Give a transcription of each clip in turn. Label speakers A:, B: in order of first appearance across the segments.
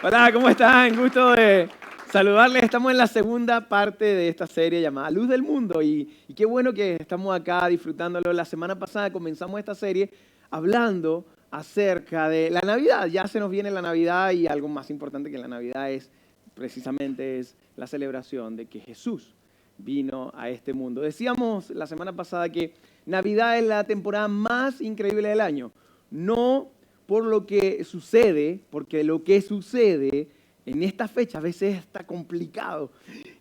A: Hola, ¿cómo están? Gusto de saludarles. Estamos en la segunda parte de esta serie llamada Luz del Mundo y qué bueno que estamos acá disfrutándolo. La semana pasada comenzamos esta serie hablando acerca de la Navidad. Ya se nos viene la Navidad y algo más importante que la Navidad es precisamente la celebración de que Jesús vino a este mundo. Decíamos la semana pasada que Navidad es la temporada más increíble del año. No por lo que sucede, porque lo que sucede en esta fecha a veces está complicado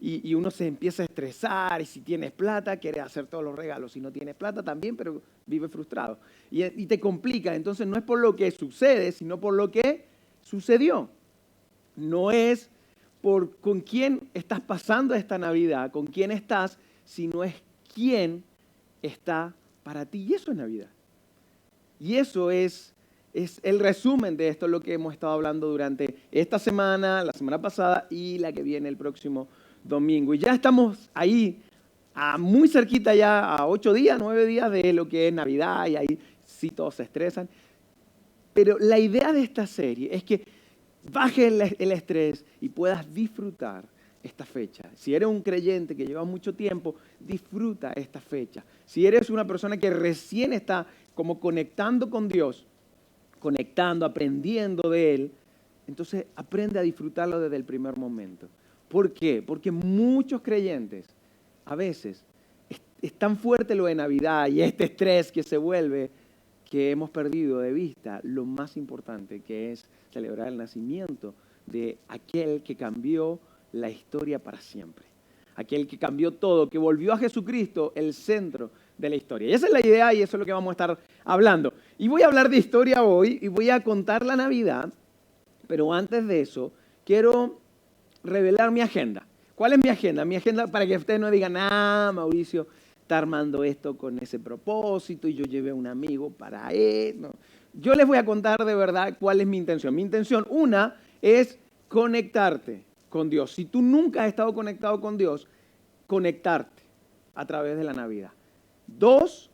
A: y uno se empieza a estresar y si tienes plata quiere hacer todos los regalos, si no tienes plata también, pero vive frustrado y te complica. Entonces no es por lo que sucede, sino por lo que sucedió. No es por con quién estás pasando esta Navidad, con quién estás, sino es quién está para ti. Y eso es Navidad. Y eso es el resumen de esto, lo que hemos estado hablando durante esta semana, la semana pasada y la que viene el próximo domingo. Y ya estamos ahí, muy cerquita ya, a 8 días, 9 días de lo que es Navidad, y ahí sí todos se estresan. Pero la idea de esta serie es que baje el estrés y puedas disfrutar esta fecha. Si eres un creyente que lleva mucho tiempo, disfruta esta fecha. Si eres una persona que recién está como conectando con Dios, conectando, aprendiendo de Él, entonces aprende a disfrutarlo desde el primer momento. ¿Por qué? Porque muchos creyentes a veces es tan fuerte lo de Navidad y este estrés que se vuelve que hemos perdido de vista lo más importante, que es celebrar el nacimiento de aquel que cambió la historia para siempre. Aquel que cambió todo, que volvió a Jesucristo el centro de la historia. Y esa es la idea y eso es lo que vamos a estar hablando. Y voy a hablar de historia hoy y voy a contar la Navidad, pero antes de eso quiero revelar mi agenda. ¿Cuál es mi agenda? Mi agenda para que ustedes no digan, Mauricio está armando esto con ese propósito y yo llevé a un amigo para él. No. Yo les voy a contar de verdad cuál es mi intención. Mi intención, una, es conectarte con Dios. Si tú nunca has estado conectado con Dios, conectarte a través de la Navidad. 2,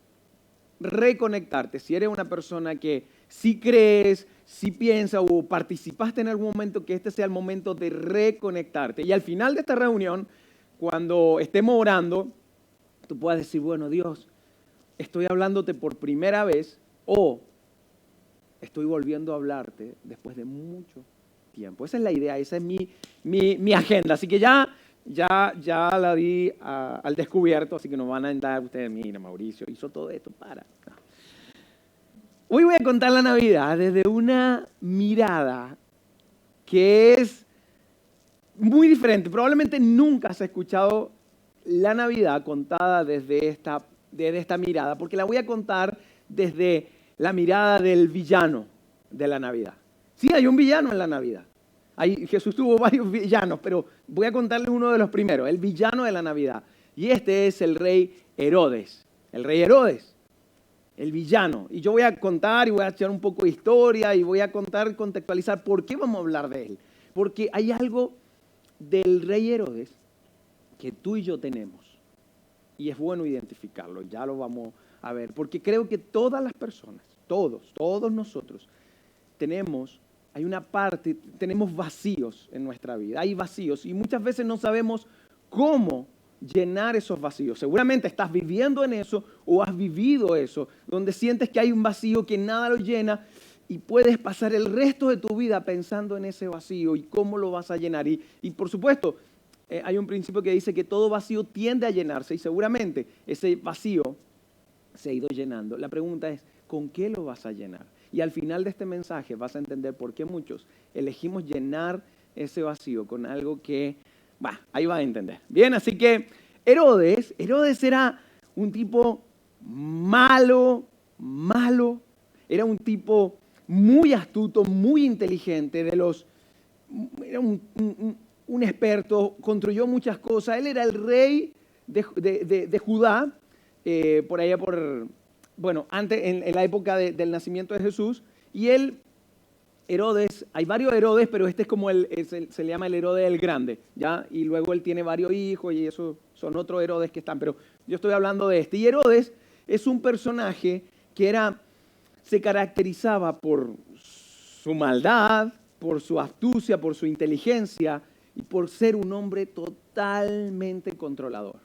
A: reconectarte. Si eres una persona que sí crees, sí piensas o participaste en algún momento, que este sea el momento de reconectarte. Y al final de esta reunión, cuando estemos orando, tú puedas decir, bueno, Dios, estoy hablándote por primera vez o estoy volviendo a hablarte después de mucho tiempo. Esa es la idea, esa es mi agenda. Así que ya la di al descubierto, así que no van a entrar ustedes, mira, Mauricio hizo todo esto, para. No. Hoy voy a contar la Navidad desde una mirada que es muy diferente. Probablemente nunca has escuchado la Navidad contada desde esta mirada, porque la voy a contar desde la mirada del villano de la Navidad. Sí, hay un villano en la Navidad. Jesús tuvo varios villanos, pero voy a contarles uno de los primeros, el villano de la Navidad. Y este es el rey Herodes. El rey Herodes, el villano. Y yo voy a contar y voy a echar un poco de historia y voy a contar, contextualizar por qué vamos a hablar de él. Porque hay algo del rey Herodes que tú y yo tenemos. Y es bueno identificarlo, ya lo vamos a ver. Porque creo que todas las personas, todos nosotros, hay una parte, tenemos vacíos en nuestra vida, hay vacíos y muchas veces no sabemos cómo llenar esos vacíos. Seguramente estás viviendo en eso o has vivido eso, donde sientes que hay un vacío que nada lo llena y puedes pasar el resto de tu vida pensando en ese vacío y cómo lo vas a llenar. Y por supuesto, hay un principio que dice que todo vacío tiende a llenarse y seguramente ese vacío se ha ido llenando. La pregunta es, ¿con qué lo vas a llenar? Y al final de este mensaje vas a entender por qué muchos elegimos llenar ese vacío con algo que, ahí vas a entender. Bien, así que Herodes era un tipo malo, era un tipo muy astuto, muy inteligente, era un experto, construyó muchas cosas. Él era el rey de Judá, por allá antes, en la época del nacimiento de Jesús, y Herodes, hay varios Herodes, pero este es como se le llama el Herodes el Grande, ¿ya? Y luego él tiene varios hijos y esos son otros Herodes que están, pero yo estoy hablando de este. Y Herodes es un personaje que se caracterizaba por su maldad, por su astucia, por su inteligencia y por ser un hombre totalmente controlador.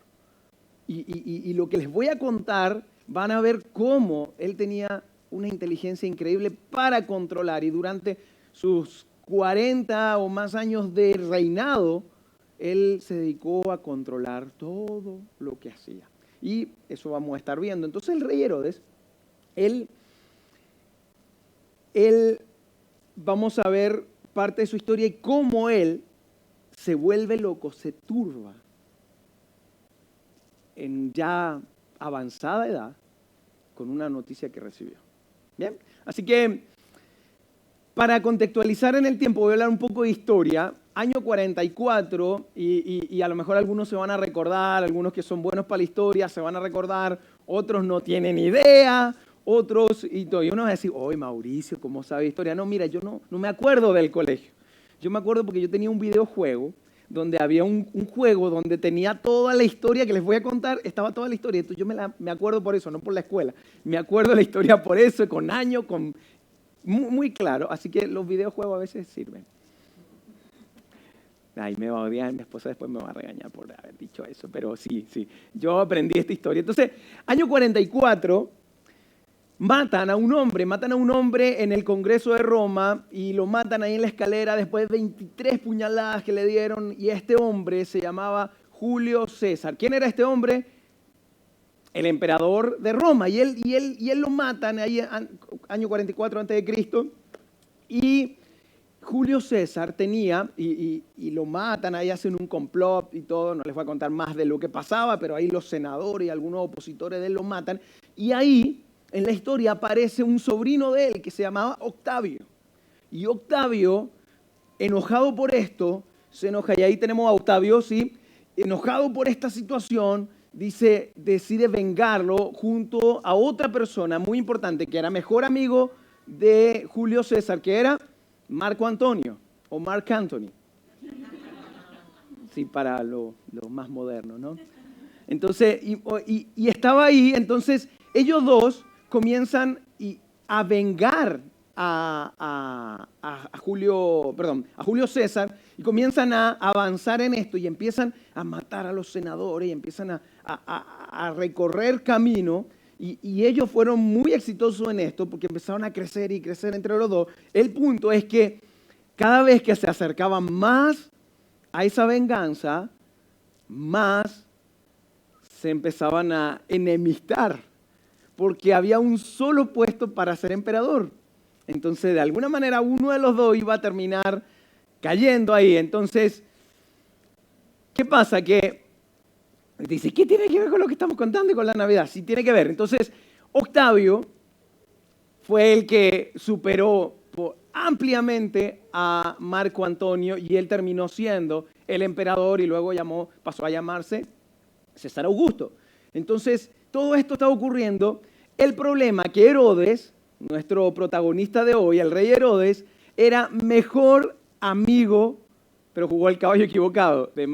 A: Y lo que les voy a contar, van a ver cómo él tenía una inteligencia increíble para controlar, y durante sus 40 o más años de reinado, él se dedicó a controlar todo lo que hacía. Y eso vamos a estar viendo. Entonces el rey Herodes, él vamos a ver parte de su historia y cómo él se vuelve loco, se turba en ya avanzada edad con una noticia que recibió. Bien, así que para contextualizar en el tiempo voy a hablar un poco de historia. Año 44, y a lo mejor algunos se van a recordar, algunos que son buenos para la historia se van a recordar, otros no tienen idea, otros, y uno va a decir, oye Mauricio, ¿cómo sabe historia? No, mira, yo no me acuerdo del colegio. Yo me acuerdo porque yo tenía un videojuego donde había un juego donde tenía toda la historia que les voy a contar, estaba toda la historia. Entonces yo me acuerdo por eso, no por la escuela. Me acuerdo de la historia por eso, con años, muy claro. Así que los videojuegos a veces sirven. Ay, me va a odiar, mi esposa después me va a regañar por haber dicho eso, pero sí, yo aprendí esta historia. Entonces, año 44, matan a un hombre en el Congreso de Roma y lo matan ahí en la escalera después de 23 puñaladas que le dieron, y este hombre se llamaba Julio César. ¿Quién era este hombre? El emperador de Roma, y él lo matan ahí año 44 a.C., y Julio César tenía, y lo matan, ahí hacen un complot y todo, no les voy a contar más de lo que pasaba, pero ahí los senadores y algunos opositores de él lo matan, y ahí en la historia aparece un sobrino de él que se llamaba Octavio. Y Octavio, enojado por esto, se enoja, y ahí tenemos a Octavio, ¿sí? Enojado por esta situación, decide vengarlo junto a otra persona muy importante que era mejor amigo de Julio César, que era Marco Antonio o Mark Anthony. Sí, para lo más moderno, ¿no? Entonces, y estaba ahí, entonces ellos dos comienzan a vengar a Julio César, y comienzan a avanzar en esto y empiezan a matar a los senadores y empiezan a recorrer camino, y ellos fueron muy exitosos en esto porque empezaron a crecer y crecer entre los dos. El punto es que cada vez que se acercaban más a esa venganza, más se empezaban a enemistar, porque había un solo puesto para ser emperador. Entonces, de alguna manera, uno de los dos iba a terminar cayendo ahí. Entonces, ¿qué pasa? Que dice, ¿qué tiene que ver con lo que estamos contando y con la Navidad? Sí, tiene que ver. Entonces, Octavio fue el que superó ampliamente a Marco Antonio, y él terminó siendo el emperador, y luego pasó a llamarse César Augusto. Entonces, todo esto está ocurriendo. El problema que Herodes, nuestro protagonista de hoy, el rey Herodes, era mejor amigo, pero jugó el caballo equivocado, de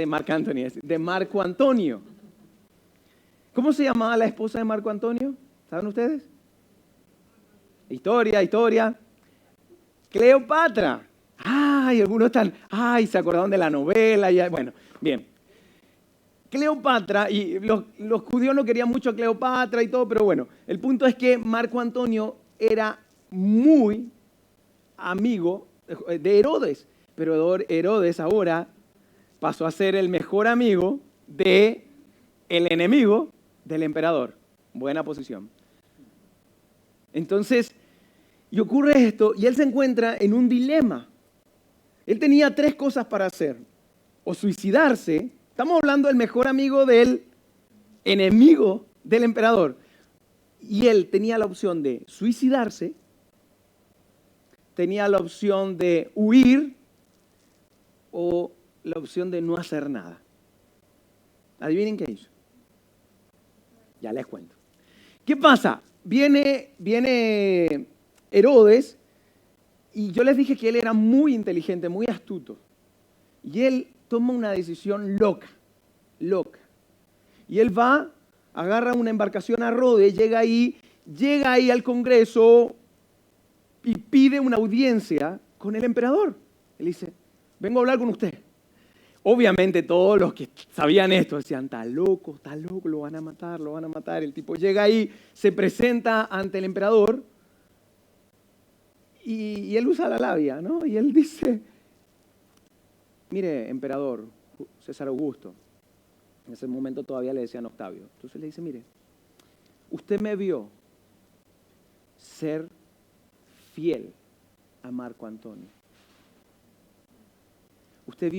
A: Marco Antonio. ¿Cómo se llamaba la esposa de Marco Antonio? ¿Saben ustedes? Historia. Cleopatra. Ay, algunos están, se acordaron de la novela. Bueno, bien. Cleopatra, y los judíos no querían mucho a Cleopatra y todo, pero bueno, el punto es que Marco Antonio era muy amigo de Herodes, pero Herodes ahora pasó a ser el mejor amigo del enemigo del emperador. Buena posición. Entonces, y ocurre esto, y él se encuentra en un dilema. Él tenía 3 cosas para hacer: o suicidarse. Estamos hablando del mejor amigo del enemigo del emperador. Y él tenía la opción de suicidarse, tenía la opción de huir, o la opción de no hacer nada. Adivinen qué hizo. Ya les cuento. ¿Qué pasa? Viene Herodes, y yo les dije que él era muy inteligente, muy astuto. Y él toma una decisión loca. Y él agarra una embarcación a Rhodes, llega ahí al Congreso y pide una audiencia con el emperador. Él dice, vengo a hablar con usted. Obviamente todos los que sabían esto decían, está loco, lo van a matar, lo van a matar. El tipo llega ahí, se presenta ante el emperador y él usa la labia, ¿no? Y él dice, mire, emperador, César Augusto, en ese momento todavía le decían Octavio. Entonces le dice, mire, usted me vio ser fiel a Marco Antonio. Usted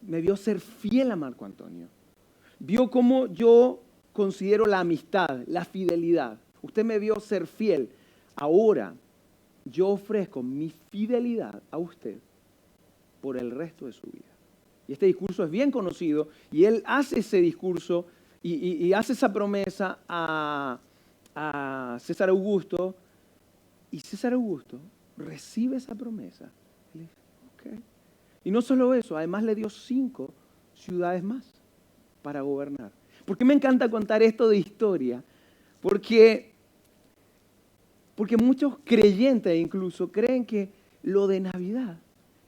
A: me vio ser fiel a Marco Antonio. Vio cómo yo considero la amistad, la fidelidad. Usted me vio ser fiel. Ahora yo ofrezco mi fidelidad a usted por el resto de su vida. Y este discurso es bien conocido y él hace ese discurso y hace esa promesa a César Augusto y César Augusto recibe esa promesa. Él dice, ok. Y no solo eso, además le dio 5 ciudades más para gobernar. ¿Por qué me encanta contar esto de historia? Porque muchos creyentes incluso creen que lo de Navidad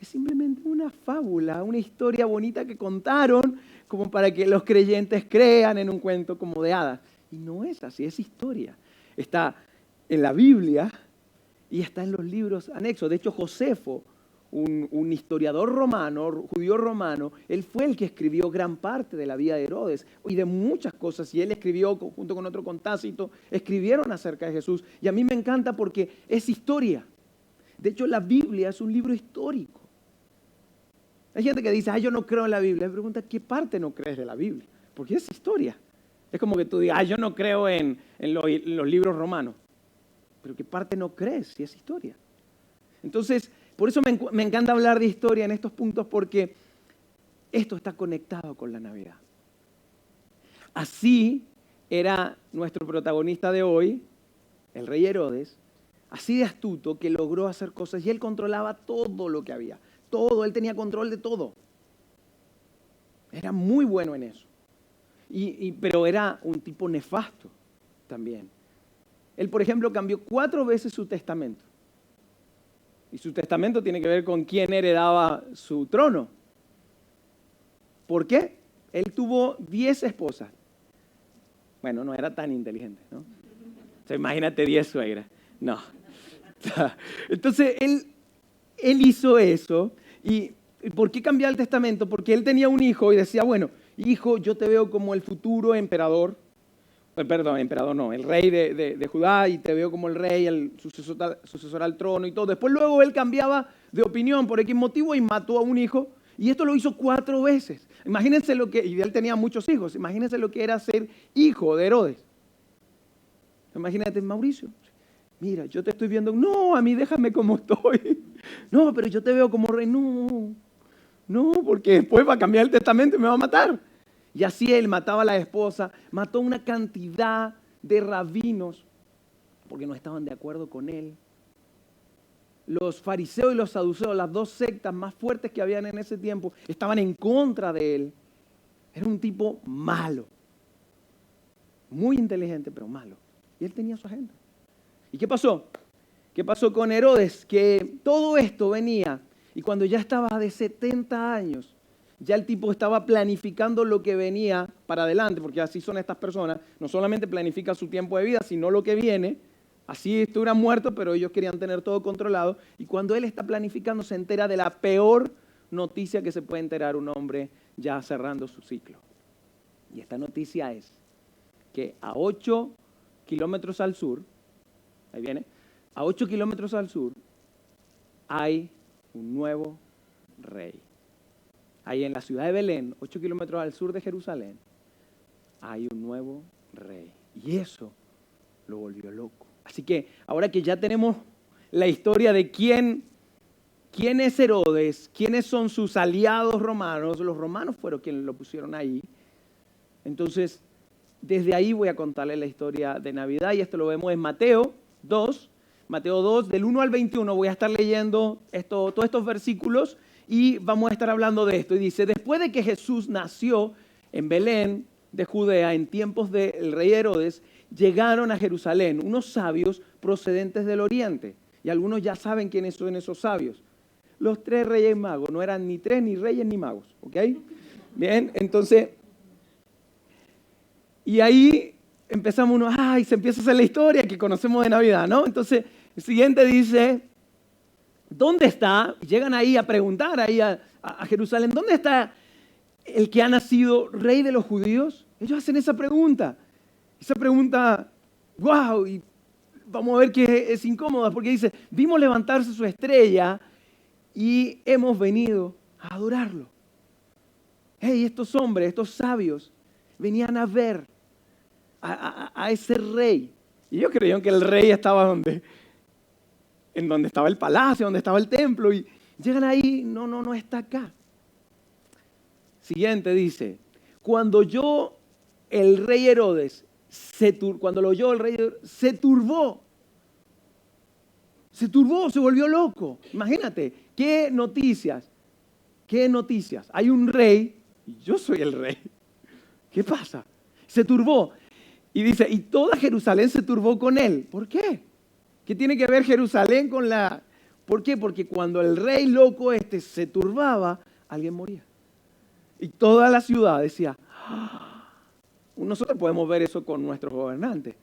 A: es simplemente una fábula, una historia bonita que contaron como para que los creyentes crean en un cuento como de hadas. Y no es así, es historia. Está en la Biblia y está en los libros anexos. De hecho, Josefo, un historiador romano, judío romano, él fue el que escribió gran parte de la vida de Herodes y de muchas cosas. Y él escribió, junto con otro, con Tácito, escribieron acerca de Jesús. Y a mí me encanta porque es historia. De hecho, la Biblia es un libro histórico. Hay gente que dice, yo no creo en la Biblia. Me pregunta, ¿qué parte no crees de la Biblia? Porque es historia. Es como que tú digas, yo no creo en los libros romanos. Pero ¿qué parte no crees si es historia? Entonces, por eso me encanta hablar de historia en estos puntos, porque esto está conectado con la Navidad. Así era nuestro protagonista de hoy, el rey Herodes, así de astuto que logró hacer cosas y él controlaba todo lo que había. Todo, él tenía control de todo. Era muy bueno en eso. Pero era un tipo nefasto también. Él, por ejemplo, cambió 4 veces su testamento. Y su testamento tiene que ver con quién heredaba su trono. ¿Por qué? Él tuvo 10 esposas. Bueno, no era tan inteligente, ¿no? O sea, imagínate 10 suegras. No. Entonces, él hizo eso. ¿Y por qué cambiar el testamento? Porque él tenía un hijo y decía, bueno, hijo, yo te veo como el futuro emperador. Perdón, emperador no, el rey de Judá, y te veo como el rey, el sucesor al trono y todo. Después luego él cambiaba de opinión por X motivo y mató a un hijo. Y esto lo hizo 4 veces. Imagínense y él tenía muchos hijos, imagínense lo que era ser hijo de Herodes. Imagínate, Mauricio, mira, yo te estoy viendo, no, a mí déjame como estoy. No, pero yo te veo como rey, no, porque después va a cambiar el testamento y me va a matar. Y así él mataba a la esposa, mató una cantidad de rabinos porque no estaban de acuerdo con él. Los fariseos y los saduceos, las 2 sectas más fuertes que habían en ese tiempo, estaban en contra de él. Era un tipo malo, muy inteligente, pero malo. Y él tenía su agenda. ¿Y qué pasó? ¿Qué pasó con Herodes? Que todo esto venía y cuando ya estaba de 70 años, ya el tipo estaba planificando lo que venía para adelante, porque así son estas personas, no solamente planifican su tiempo de vida, sino lo que viene. Así estuvieran muertos, pero ellos querían tener todo controlado. Y cuando él está planificando, se entera de la peor noticia que se puede enterar un hombre ya cerrando su ciclo. Y esta noticia es que a 8 kilómetros al sur, ahí viene, a 8 kilómetros al sur, hay un nuevo rey. Ahí en la ciudad de Belén, 8 kilómetros al sur de Jerusalén, hay un nuevo rey. Y eso lo volvió loco. Así que ahora que ya tenemos la historia de quién es Herodes, quiénes son sus aliados romanos, los romanos fueron quienes lo pusieron ahí. Entonces, desde ahí voy a contarles la historia de Navidad y esto lo vemos en Mateo 2, del 1 al 21. Voy a estar leyendo todos estos versículos y vamos a estar hablando de esto. Y dice, después de que Jesús nació en Belén de Judea en tiempos del rey Herodes, llegaron a Jerusalén unos sabios procedentes del oriente. Y algunos ya saben quiénes son esos sabios. los 3 reyes magos. No eran ni 3, ni reyes, ni magos. ¿Ok? Bien, entonces, y ahí empezamos y se empieza a hacer la historia que conocemos de Navidad, ¿no? Entonces, el siguiente dice, ¿dónde está? Llegan ahí a preguntar ahí a Jerusalén, ¿dónde está el que ha nacido rey de los judíos? Ellos hacen esa pregunta, wow, y vamos a ver que es incómoda, porque dice, vimos levantarse su estrella y hemos venido a adorarlo. Hey, estos hombres, estos sabios, venían a ver a ese rey. Y ellos creían que el rey estaba en donde estaba el palacio, donde estaba el templo. Y llegan ahí, no está acá. Siguiente dice, cuando el rey Herodes, cuando lo oyó el rey Herodes, se turbó, se volvió loco. Imagínate, qué noticias. Hay un rey y yo soy el rey. ¿Qué pasa? Se turbó. Y dice, y toda Jerusalén se turbó con él. ¿Por qué? ¿Qué tiene que ver Jerusalén con la...? ¿Por qué? Porque cuando el rey loco se turbaba, alguien moría. Y toda la ciudad decía, nosotros podemos ver eso con nuestros gobernantes,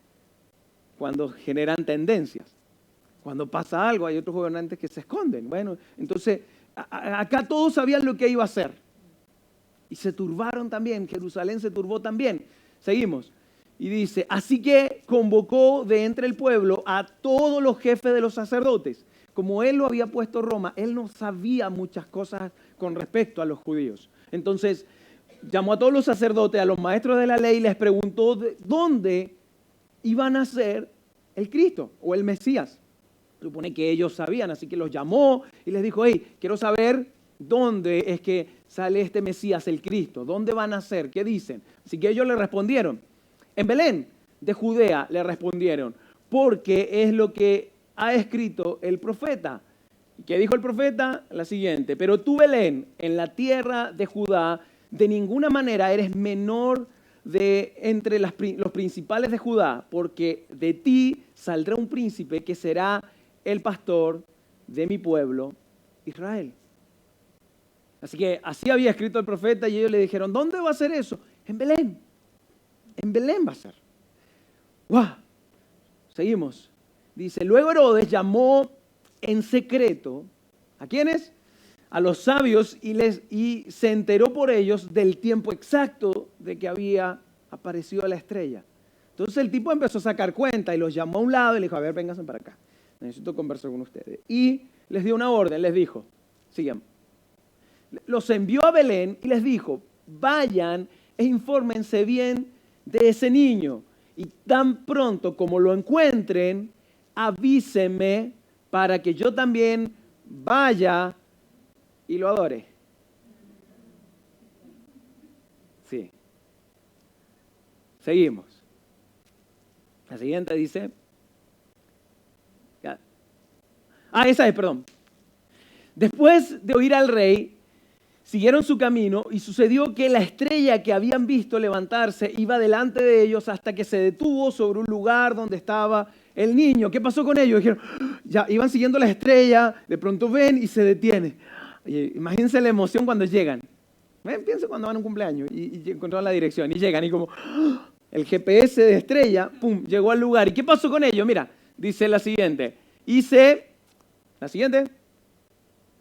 A: cuando generan tendencias. Cuando pasa algo, hay otros gobernantes que se esconden. Bueno, entonces, acá todos sabían lo que iba a hacer. Y se turbaron también, Jerusalén se turbó también. Seguimos. Y dice, así que convocó de entre el pueblo a todos los jefes de los sacerdotes. Como él lo había puesto Roma, él no sabía muchas cosas con respecto a los judíos. Entonces, llamó a todos los sacerdotes, a los maestros de la ley, y les preguntó dónde iba a nacer el Cristo o el Mesías. Supone que ellos sabían, así que los llamó y les dijo, hey, quiero saber dónde es que sale este Mesías, el Cristo. ¿Dónde va a nacer? ¿Qué dicen? Así que ellos le respondieron. En Belén de Judea le respondieron, porque es lo que ha escrito el profeta. ¿Qué dijo el profeta? La siguiente, pero tú, Belén, en la tierra de Judá, de ninguna manera eres menor de entre los principales de Judá, porque de ti saldrá un príncipe que será el pastor de mi pueblo, Israel. Así que así había escrito el profeta y ellos le dijeron, ¿dónde va a ser eso? En Belén. En Belén va a ser. ¡Wow! Seguimos. Dice, luego Herodes llamó en secreto, ¿a quiénes? A los sabios y se enteró por ellos del tiempo exacto de que había aparecido la estrella. Entonces el tipo empezó a sacar cuenta y los llamó a un lado y le dijo, a ver, vénganse para acá. Necesito conversar con ustedes. Y les dio una orden, les dijo, sigan. Los envió a Belén y les dijo, vayan e infórmense bien de ese niño. Y tan pronto como lo encuentren, avísenme para que yo también vaya y lo adore. Sí. Seguimos. La siguiente dice... esa es, perdón. Después de oír al rey, siguieron su camino y sucedió que la estrella que habían visto levantarse iba delante de ellos hasta que se detuvo sobre un lugar donde estaba el niño. ¿Qué pasó con ellos? Dijeron, ya iban siguiendo la estrella, de pronto ven y se detiene. Imagínense la emoción cuando llegan. Piensen cuando van a un cumpleaños y encontraron la dirección y llegan y como el GPS de estrella, pum, llegó al lugar. ¿Y qué pasó con ellos? Mira, dice la siguiente. La siguiente.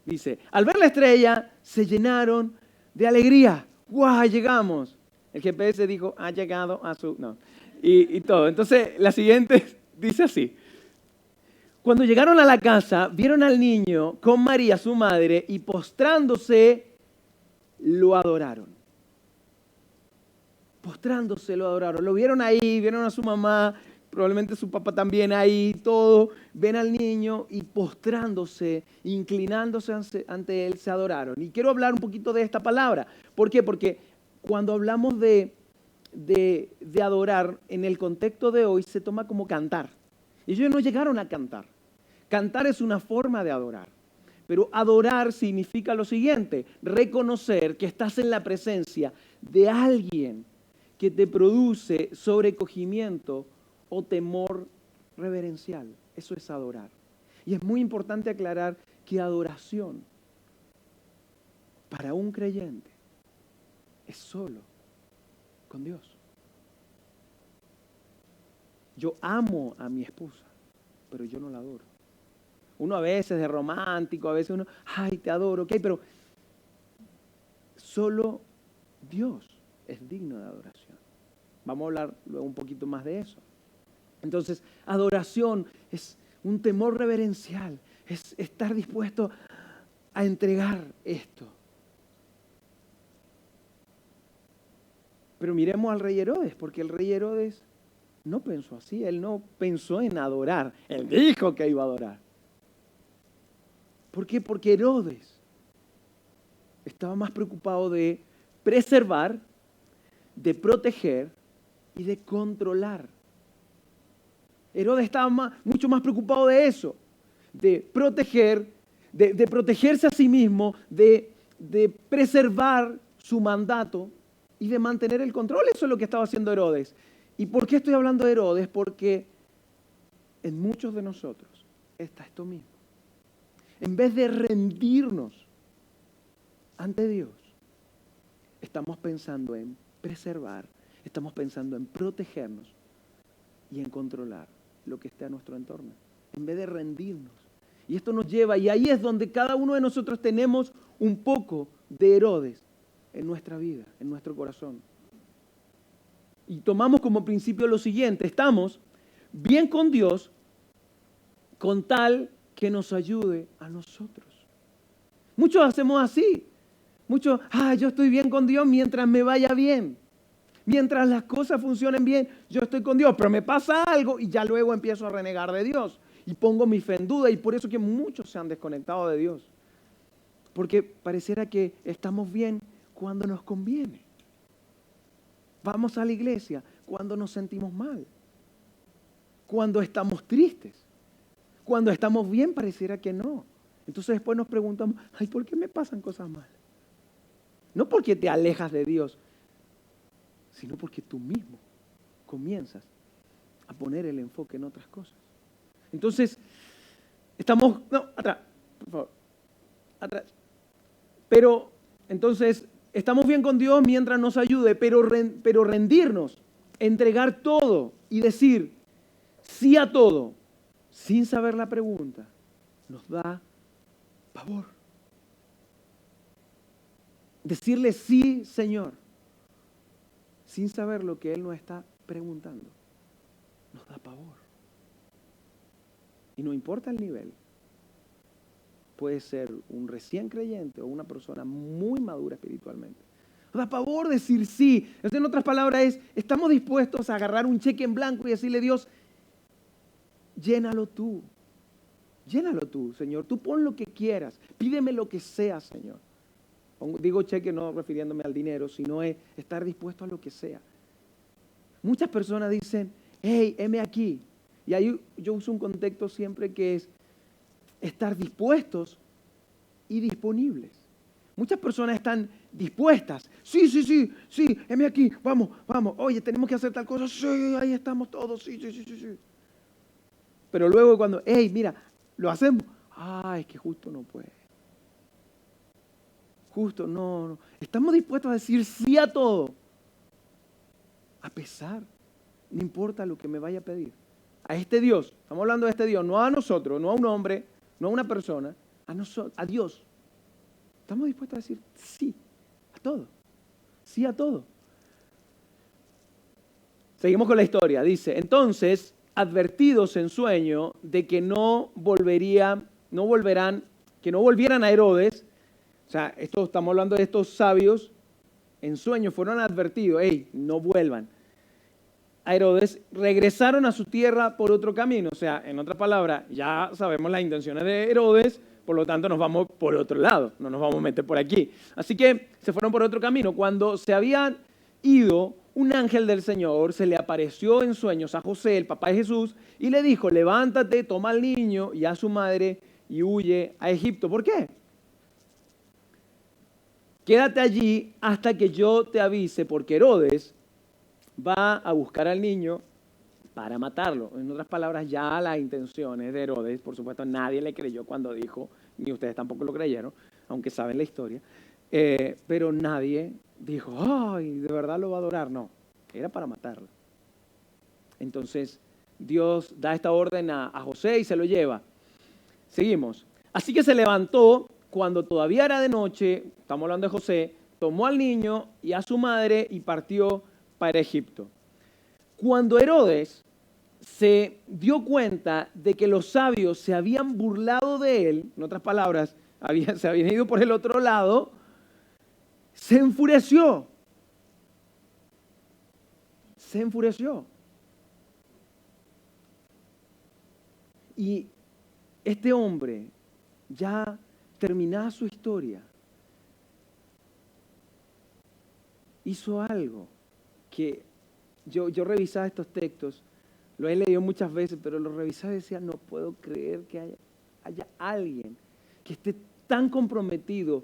A: Dice, al ver la estrella, se llenaron de alegría. ¡Guau! Llegamos. El GPS dijo, ha llegado a su... No. Y todo. Entonces, la siguiente dice así. Cuando llegaron a la casa, vieron al niño con María, su madre, y postrándose, lo adoraron. Postrándose, lo adoraron. Lo vieron ahí, vieron a su mamá, probablemente su papá también ahí, todo. Ven al niño y postrándose, inclinándose ante él, se adoraron. Y quiero hablar un poquito de esta palabra. ¿Por qué? Porque cuando hablamos de adorar, en el contexto de hoy se toma como cantar. Ellos no llegaron a cantar. Cantar es una forma de adorar. Pero adorar significa lo siguiente, reconocer que estás en la presencia de alguien que te produce sobrecogimiento o temor reverencial. Eso es adorar. Y es muy importante aclarar que adoración para un creyente es solo con Dios. Yo amo a mi esposa, pero yo no la adoro. Uno a veces de romántico, a veces uno, ay, te adoro, ok, pero solo Dios es digno de adoración. Vamos a hablar luego un poquito más de eso. Entonces, adoración es un temor reverencial, es estar dispuesto a entregar esto. Pero miremos al rey Herodes, porque el rey Herodes no pensó así, él no pensó en adorar, él dijo que iba a adorar. ¿Por qué? Porque Herodes estaba más preocupado de preservar, de proteger y de controlar. Herodes estaba mucho más preocupado de eso, de proteger, de protegerse a sí mismo, de preservar su mandato y de mantener el control. Eso es lo que estaba haciendo Herodes. ¿Y por qué estoy hablando de Herodes? Porque en muchos de nosotros está esto mismo. En vez de rendirnos ante Dios, estamos pensando en preservar, estamos pensando en protegernos y en controlar lo que esté a nuestro entorno, en vez de rendirnos. Y esto nos lleva, y ahí es donde cada uno de nosotros tenemos un poco de Herodes en nuestra vida, en nuestro corazón. Y tomamos como principio lo siguiente: estamos bien con Dios con tal que nos ayude a nosotros. Muchos hacemos así. Muchos, yo estoy bien con Dios mientras me vaya bien. Mientras las cosas funcionen bien, yo estoy con Dios, pero me pasa algo y ya luego empiezo a renegar de Dios y pongo mi fe en duda, y por eso que muchos se han desconectado de Dios. Porque pareciera que estamos bien cuando nos conviene. Vamos a la iglesia cuando nos sentimos mal, cuando estamos tristes, cuando estamos bien pareciera que no. Entonces después nos preguntamos, ¿por qué me pasan cosas mal? No porque te alejas de Dios, sino porque tú mismo comienzas a poner el enfoque en otras cosas. Entonces, atrás, por favor, atrás. Pero, entonces, estamos bien con Dios mientras nos ayude, pero rendirnos, entregar todo y decir sí a todo, sin saber la pregunta, nos da pavor. Decirle sí, Señor, sin saber lo que Él nos está preguntando, nos da pavor. Y no importa el nivel. Puede ser un recién creyente o una persona muy madura espiritualmente. Nos da pavor decir sí. En otras palabras estamos dispuestos a agarrar un cheque en blanco y decirle a Dios, llénalo tú, Señor. Tú pon lo que quieras, pídeme lo que sea, Señor. Digo cheque no refiriéndome al dinero, sino es estar dispuesto a lo que sea. Muchas personas dicen, hey, heme aquí. Y ahí yo uso un contexto siempre que es estar dispuestos y disponibles. Muchas personas están dispuestas. Sí, heme aquí, vamos. Oye, tenemos que hacer tal cosa. Sí, ahí estamos todos. Sí. Pero luego cuando, hey, mira, lo hacemos. Es que justo no puede. Justo, no. Estamos dispuestos a decir sí a todo. A pesar, no importa lo que me vaya a pedir. A este Dios, estamos hablando de este Dios, no a nosotros, no a un hombre, no a una persona, a Dios. Estamos dispuestos a decir sí a todo. Sí a todo. Seguimos con la historia. Dice, entonces, advertidos en sueño de que no volvieran a Herodes. O sea, estamos hablando de estos sabios en sueño, fueron advertidos, no vuelvan a Herodes, regresaron a su tierra por otro camino. O sea, en otras palabras, ya sabemos las intenciones de Herodes, por lo tanto nos vamos por otro lado, no nos vamos a meter por aquí. Así que se fueron por otro camino. Cuando se habían ido, un ángel del Señor se le apareció en sueños a José, el papá de Jesús, y le dijo, levántate, toma al niño y a su madre y huye a Egipto. ¿Por qué? Quédate allí hasta que yo te avise, porque Herodes va a buscar al niño para matarlo. En otras palabras, ya las intenciones de Herodes, por supuesto, nadie le creyó cuando dijo, ni ustedes tampoco lo creyeron, aunque saben la historia. Pero nadie dijo, ay, ¿de verdad lo va a adorar? No, era para matarlo. Entonces Dios da esta orden a José y se lo lleva. Seguimos. Así que se levantó cuando todavía era de noche, estamos hablando de José, tomó al niño y a su madre y partió para Egipto. Cuando Herodes se dio cuenta de que los sabios se habían burlado de él, en otras palabras, se habían ido por el otro lado, se enfureció. Se enfureció. Y este hombre, ya terminada su historia, hizo algo que yo revisaba estos textos, lo he leído muchas veces, pero lo revisaba y decía, no puedo creer que haya alguien que esté tan comprometido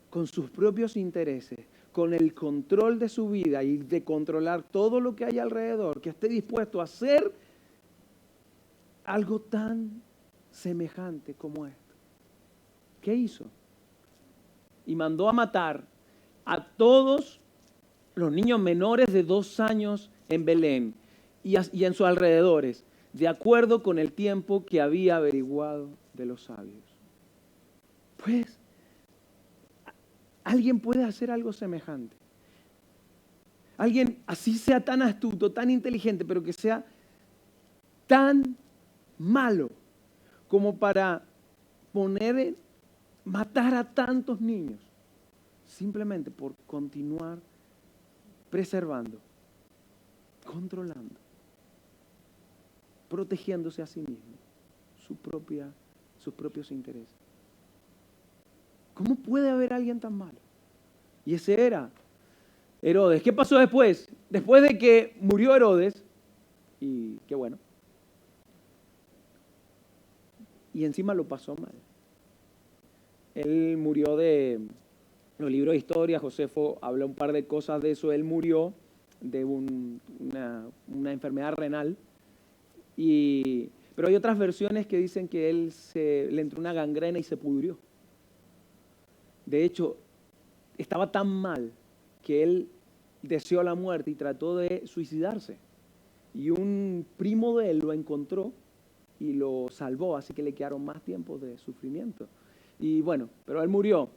A: con sus propios intereses, con el control de su vida y de controlar todo lo que hay alrededor, que esté dispuesto a hacer algo tan semejante como esto. ¿Qué hizo? Y mandó a matar a todos los niños menores de 2 años en Belén y en sus alrededores, de acuerdo con el tiempo que había averiguado de los sabios. Pues, alguien puede hacer algo semejante. Alguien así sea tan astuto, tan inteligente, pero que sea tan malo como para matar a tantos niños, simplemente por continuar preservando, controlando, protegiéndose a sí mismo, sus propios intereses. ¿Cómo puede haber alguien tan malo? Y ese era Herodes. ¿Qué pasó después? Después de que murió Herodes, y qué bueno, y encima lo pasó mal. Él murió en los libros de historia, Josefo habla un par de cosas de eso, él murió de una enfermedad renal, pero hay otras versiones que dicen que le entró una gangrena y se pudrió. De hecho, estaba tan mal que él deseó la muerte y trató de suicidarse. Y un primo de él lo encontró y lo salvó, así que le quedaron más tiempos de sufrimiento. Y bueno, pero él murió.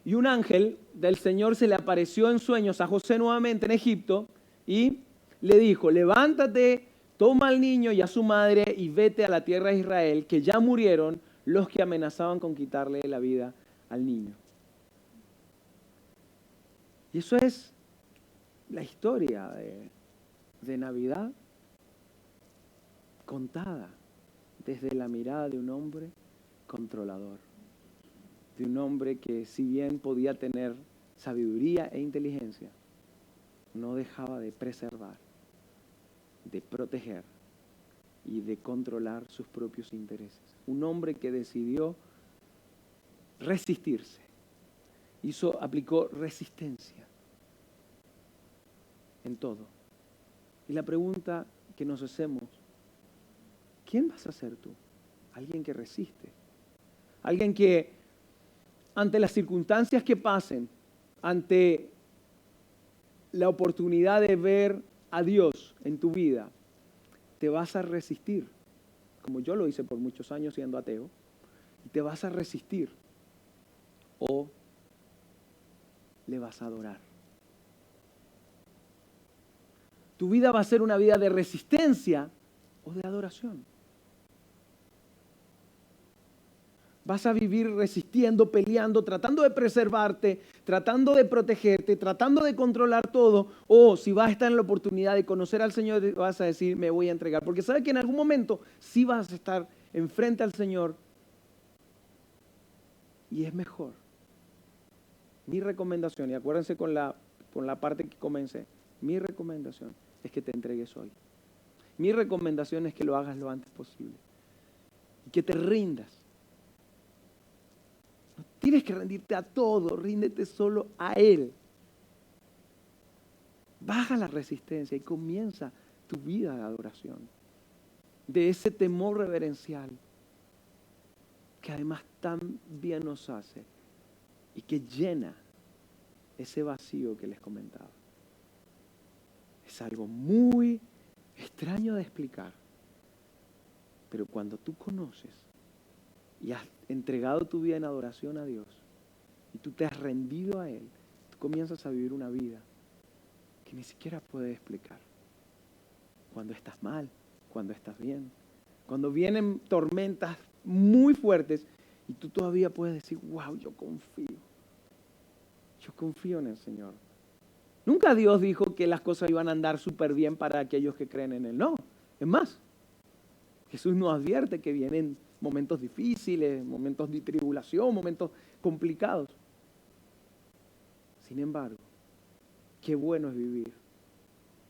A: Y un ángel del Señor se le apareció en sueños a José nuevamente en Egipto y le dijo, levántate, toma al niño y a su madre y vete a la tierra de Israel, que ya murieron los que amenazaban con quitarle la vida al niño. Y eso es la historia de Navidad contada desde la mirada de un hombre controlador, de un hombre que si bien podía tener sabiduría e inteligencia, no dejaba de preservar, de proteger y de controlar sus propios intereses. Un hombre que decidió resistirse, aplicó resistencia en todo. Y la pregunta que nos hacemos, ¿quién vas a ser tú? Alguien que resiste, alguien que ante las circunstancias que pasen, ante la oportunidad de ver a Dios en tu vida, te vas a resistir, como yo lo hice por muchos años siendo ateo, y te vas a resistir o le vas a adorar. Tu vida va a ser una vida de resistencia o de adoración. Vas a vivir resistiendo, peleando, tratando de preservarte, tratando de protegerte, tratando de controlar todo. O si vas a estar en la oportunidad de conocer al Señor, vas a decir, me voy a entregar. Porque sabes que en algún momento sí vas a estar enfrente al Señor. Y es mejor. Mi recomendación, y acuérdense con la parte que comencé, mi recomendación es que te entregues hoy. Mi recomendación es que lo hagas lo antes posible. Y que te rindas. No tienes que rendirte a todo, ríndete solo a Él. Baja la resistencia y comienza tu vida de adoración. De ese temor reverencial que además tan bien nos hace y que llena ese vacío que les comentaba. Es algo muy extraño de explicar, pero cuando tú conoces y has entregado tu vida en adoración a Dios y tú te has rendido a Él, tú comienzas a vivir una vida que ni siquiera puedes explicar. Cuando estás mal, cuando estás bien, cuando vienen tormentas muy fuertes y tú todavía puedes decir, wow, yo confío en el Señor. Nunca Dios dijo que las cosas iban a andar súper bien para aquellos que creen en Él. No, es más, Jesús nos advierte que vienen momentos difíciles, momentos de tribulación, momentos complicados. Sin embargo, qué bueno es vivir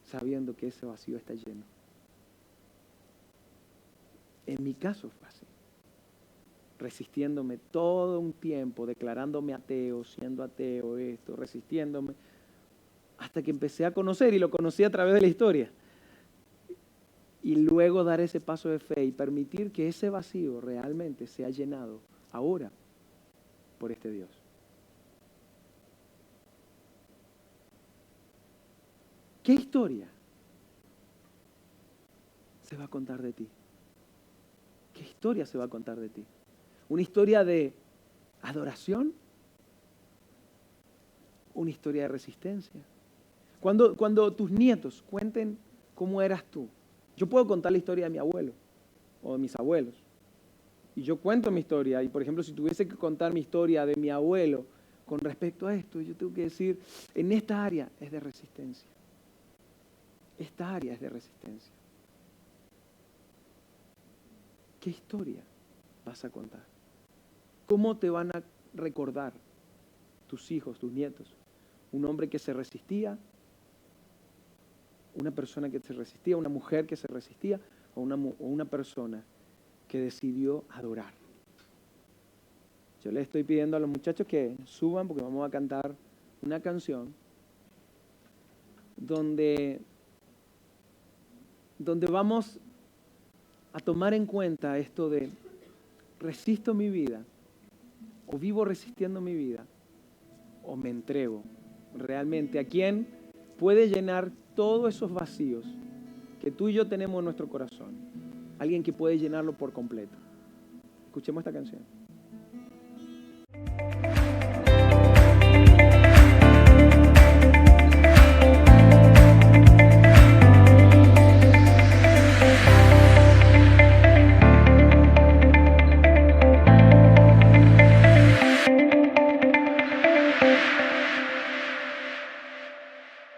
A: sabiendo que ese vacío está lleno. En mi caso fue así. Resistiéndome todo un tiempo, declarándome ateo, siendo ateo, resistiéndome, hasta que empecé a conocer, y lo conocí a través de la historia. Y luego dar ese paso de fe y permitir que ese vacío realmente sea llenado ahora por este Dios. ¿Qué historia se va a contar de ti? ¿Qué historia se va a contar de ti? ¿Una historia de adoración? ¿Una historia de resistencia? Cuando tus nietos cuenten cómo eras tú. Yo puedo contar la historia de mi abuelo o de mis abuelos. Y yo cuento mi historia. Y por ejemplo, si tuviese que contar mi historia de mi abuelo con respecto a esto, yo tengo que decir, en esta área es de resistencia. Esta área es de resistencia. ¿Qué historia vas a contar? ¿Cómo te van a recordar tus hijos, tus nietos? Un hombre que se resistía, una persona que se resistía, una mujer que se resistía, o una persona que decidió adorar. Yo le estoy pidiendo a los muchachos que suban porque vamos a cantar una canción donde vamos a tomar en cuenta esto de resisto mi vida, o vivo resistiendo mi vida, o me entrego realmente a quien puede llenar todos esos vacíos que tú y yo tenemos en nuestro corazón. Alguien que puede llenarlo por completo. Escuchemos esta canción.